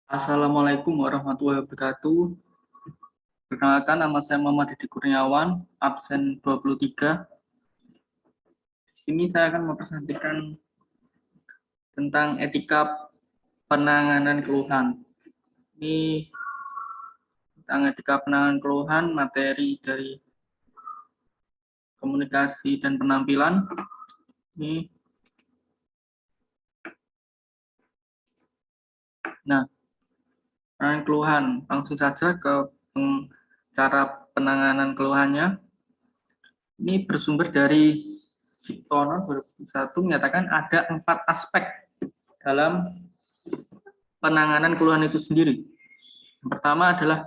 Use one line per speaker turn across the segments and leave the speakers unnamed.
Assalamualaikum warahmatullahi wabarakatuh. Perkenalkan, nama saya Muhammad Didi Kurniawan, absen 23. Di sini saya akan mempresentasikan tentang etika penanganan keluhan. Ini tentang etika penanganan keluhan, materi dari komunikasi dan penampilan. Nah, penanganan keluhan, langsung saja ke cara penanganan keluhannya. Ini bersumber dari Ciptono 2001 menyatakan ada 4 aspek dalam penanganan keluhan itu sendiri. Yang pertama adalah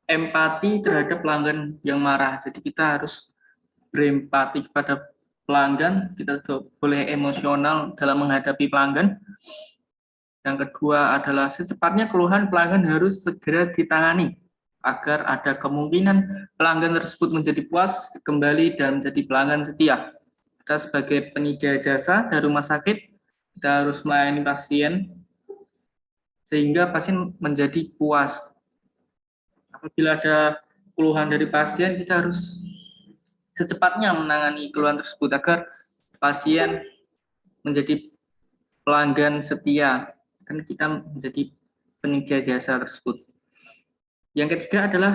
empati terhadap pelanggan yang marah. Jadi kita harus berempati kepada pelanggan, kita boleh emosional dalam menghadapi pelanggan. Yang kedua adalah secepatnya keluhan pelanggan harus segera ditangani agar ada kemungkinan pelanggan tersebut menjadi puas kembali dan menjadi pelanggan setia. Kita sebagai penyedia jasa dari rumah sakit, kita harus melayani pasien sehingga pasien menjadi puas. Apabila ada keluhan dari pasien, kita harus secepatnya menangani keluhan tersebut agar pasien menjadi pelanggan setia, kan kita menjadi penyedia jasa tersebut. Yang ketiga adalah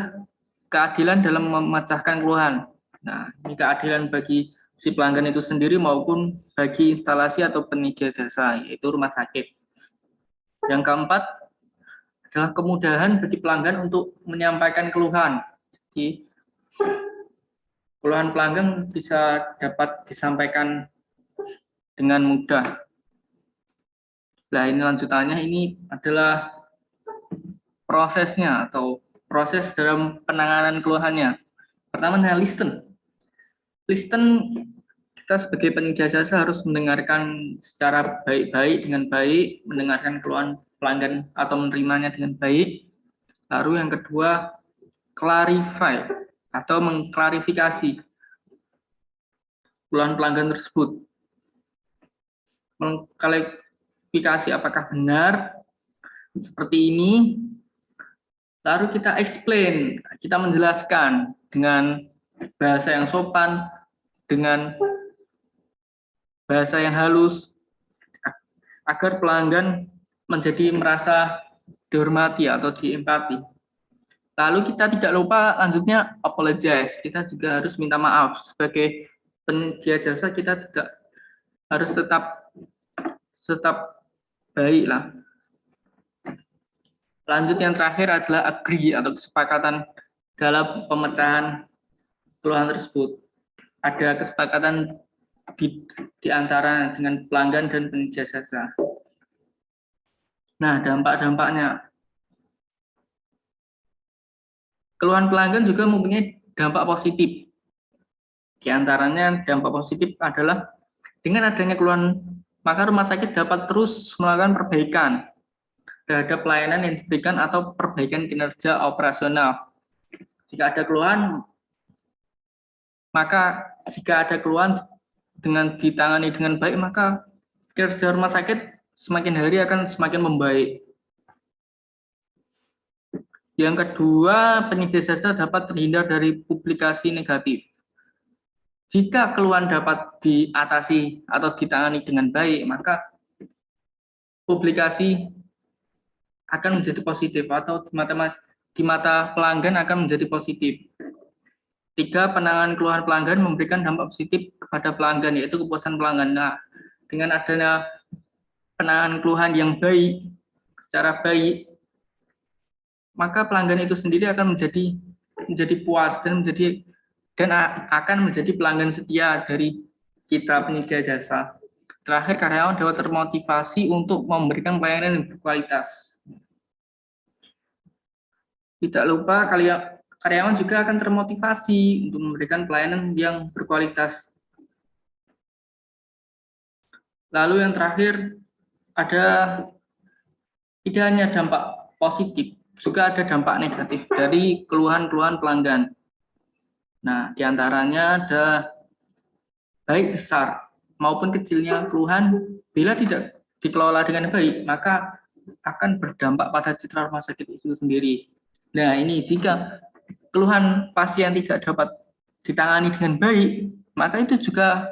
keadilan dalam memecahkan keluhan. Nah, ini keadilan bagi si pelanggan itu sendiri maupun bagi instalasi atau penyedia jasa, yaitu rumah sakit. Yang keempat adalah kemudahan bagi pelanggan untuk menyampaikan keluhan. Jadi, keluhan pelanggan bisa dapat disampaikan dengan mudah. Nah, ini lanjutannya, ini adalah prosesnya atau proses dalam penanganan keluhannya. Pertama adalah listen. Listen, kita sebagai penyedia jasa harus mendengarkan secara baik-baik, dengan baik, mendengarkan keluhan pelanggan atau menerimanya dengan baik. Lalu yang kedua, clarify atau mengklarifikasi keluhan pelanggan tersebut. Mengklarifikasi apakah benar seperti ini, lalu kita explain, kita menjelaskan dengan bahasa yang sopan, dengan bahasa yang halus, agar pelanggan menjadi merasa dihormati atau diempati. Lalu kita tidak lupa lanjutnya apologize, kita juga harus minta maaf. Sebagai penyedia jasa kita tidak harus tetap baik lah. Lanjut yang terakhir adalah agree atau kesepakatan dalam pemecahan keluhan tersebut. Ada kesepakatan di antara dengan pelanggan dan penyedia jasa. Nah, dampak-dampaknya. Keluhan pelanggan juga mempunyai dampak positif. Di antaranya dampak positif adalah dengan adanya keluhan, maka rumah sakit dapat terus melakukan perbaikan terhadap pelayanan yang diberikan atau perbaikan kinerja operasional. Jika ada keluhan, maka jika ada keluhan dengan ditangani dengan baik, maka kinerja rumah sakit semakin hari akan semakin membaik. Yang kedua, penyedia jasa dapat terhindar dari publikasi negatif. Jika keluhan dapat diatasi atau ditangani dengan baik, maka publikasi akan menjadi positif atau di mata pelanggan akan menjadi positif. 3, penanganan keluhan pelanggan memberikan dampak positif kepada pelanggan, yaitu kepuasan pelanggan. Nah, dengan adanya penanganan keluhan yang baik, secara baik, maka pelanggan itu sendiri akan menjadi puas dan akan menjadi pelanggan setia dari kita penyedia jasa. Terakhir, karyawan dapat termotivasi untuk memberikan pelayanan yang berkualitas. Tidak lupa, karyawan juga akan termotivasi untuk memberikan pelayanan yang berkualitas. Lalu yang terakhir, ada tidak hanya dampak positif, juga ada dampak negatif dari keluhan-keluhan pelanggan. Nah, diantaranya ada baik besar maupun kecilnya keluhan, bila tidak dikelola dengan baik, maka akan berdampak pada citra rumah sakit itu sendiri. Nah, ini jika keluhan pasien tidak dapat ditangani dengan baik, maka itu juga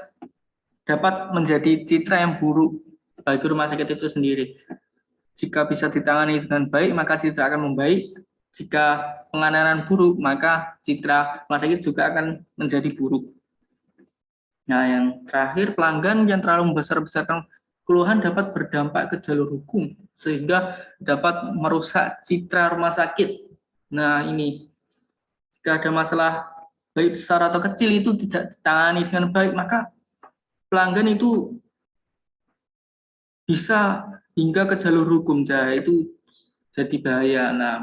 dapat menjadi citra yang buruk bagi rumah sakit itu sendiri. Jika bisa ditangani dengan baik, maka citra akan membaik. Jika penanganan buruk, maka citra rumah sakit juga akan menjadi buruk. Nah, yang terakhir, pelanggan yang terlalu membesar-besarkan keluhan dapat berdampak ke jalur hukum, sehingga dapat merusak citra rumah sakit. Nah, ini, jika ada masalah baik besar atau kecil itu tidak ditangani dengan baik, maka pelanggan itu bisa hingga ke jalur hukum. Jadi itu jadi bahaya. Nah,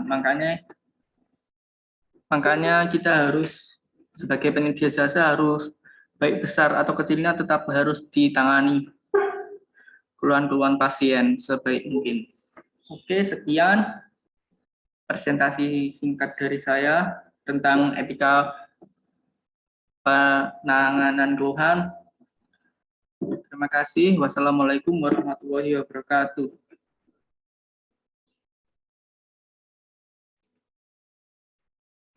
makanya kita harus sebagai penyedia jasa harus baik besar atau kecilnya tetap harus ditangani keluhan-keluhan pasien sebaik mungkin. Oke, sekian presentasi singkat dari saya tentang etika penanganan keluhan. Terima kasih. Wassalamualaikum warahmatullahi wabarakatuh.